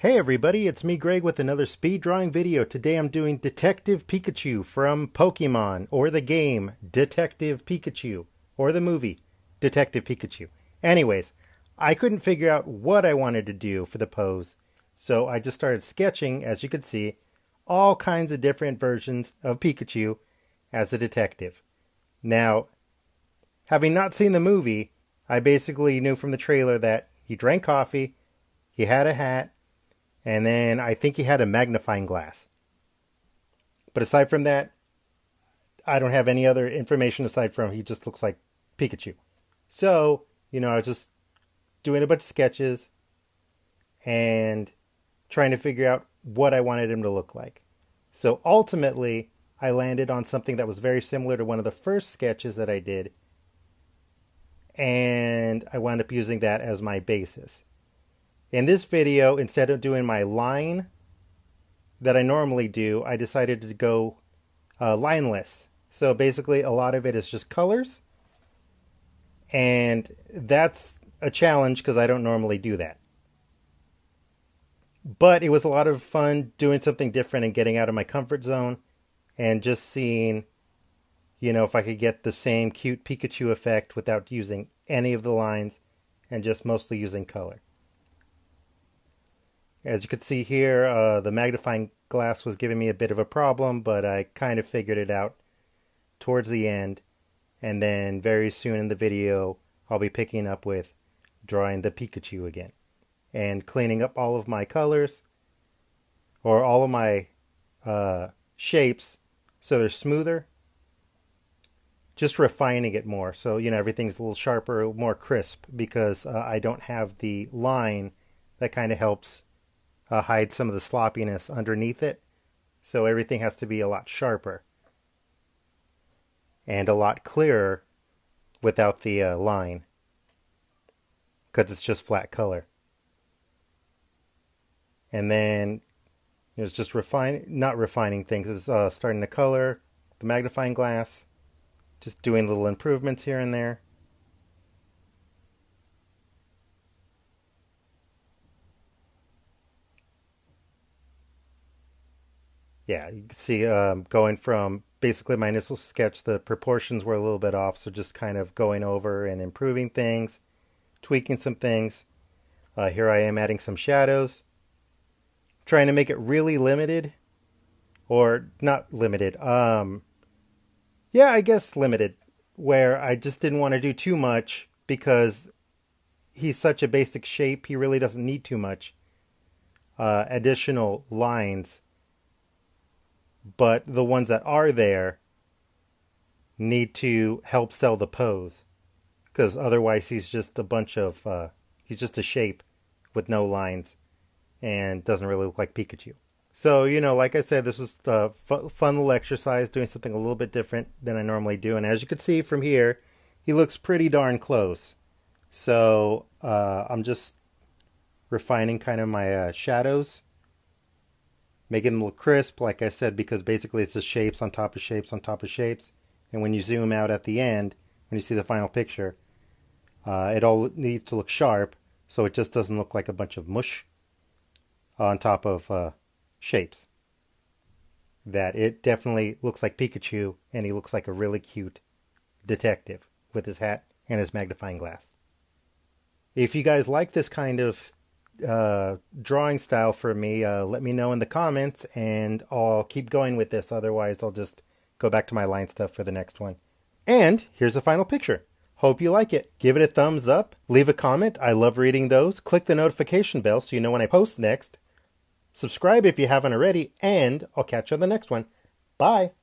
Hey everybody, it's me Greg with another speed drawing video. Today I'm doing Detective Pikachu from Pokemon, or the game Detective Pikachu, or the movie Detective Pikachu. Anyways, I couldn't figure out what I wanted to do for the pose, so I just started sketching, as you can see, all kinds of different versions of Pikachu as a detective. Now, having not seen the movie, I basically knew from the trailer that he drank coffee, he had a hat, and then I think he had a magnifying glass. But aside from that, I don't have any other information aside from he just looks like Pikachu. So, I was just doing a bunch of sketches and trying to figure out what I wanted him to look like. So ultimately, I landed on something that was very similar to one of the first sketches that I did. And I wound up using that as my basis. In this video, instead of doing my line that I normally do, I decided to go lineless. So basically, a lot of it is just colors. And that's a challenge because I don't normally do that. But it was a lot of fun doing something different and getting out of my comfort zone and just seeing, if I could get the same cute Pikachu effect without using any of the lines and just mostly using color. As you can see here, the magnifying glass was giving me a bit of a problem, but I kind of figured it out towards the end. And then very soon in the video, I'll be picking up with drawing the Pikachu again and cleaning up all of my colors or all of my shapes so they're smoother. Just refining it more so, everything's a little sharper, more crisp because I don't have the line that kind of helps hide some of the sloppiness underneath it. So everything has to be a lot sharper and a lot clearer without the line because it's just flat color. And then it's just not refining things. It's starting to color the magnifying glass, just doing little improvements here and there. Yeah, you can see going from basically my initial sketch, the proportions were a little bit off, so just kind of going over and improving things, tweaking some things. Here I am adding some shadows, trying to make it really limited, or not limited. Yeah, I guess limited, where I just didn't want to do too much because he's such a basic shape, he really doesn't need too much additional lines. But the ones that are there need to help sell the pose. Because otherwise he's just a bunch of, he's just a shape with no lines and doesn't really look like Pikachu. So, like I said, this was a fun little exercise, doing something a little bit different than I normally do. And as you can see from here, he looks pretty darn close. So I'm just refining kind of my shadows, making them look crisp, like I said, because basically it's just shapes on top of shapes on top of shapes. And when you zoom out at the end, when you see the final picture, it all needs to look sharp, so it just doesn't look like a bunch of mush on top of shapes. That it definitely looks like Pikachu, and he looks like a really cute detective with his hat and his magnifying glass. If you guys like this kind of drawing style for me, let me know in the comments and I'll keep going with this. Otherwise, I'll just go back to my line stuff for the next one. And here's the final picture. Hope you like it. Give it a thumbs up. Leave a comment. I love reading those. Click the notification bell so you know when I post next. Subscribe if you haven't already, and I'll catch you on the next one. Bye.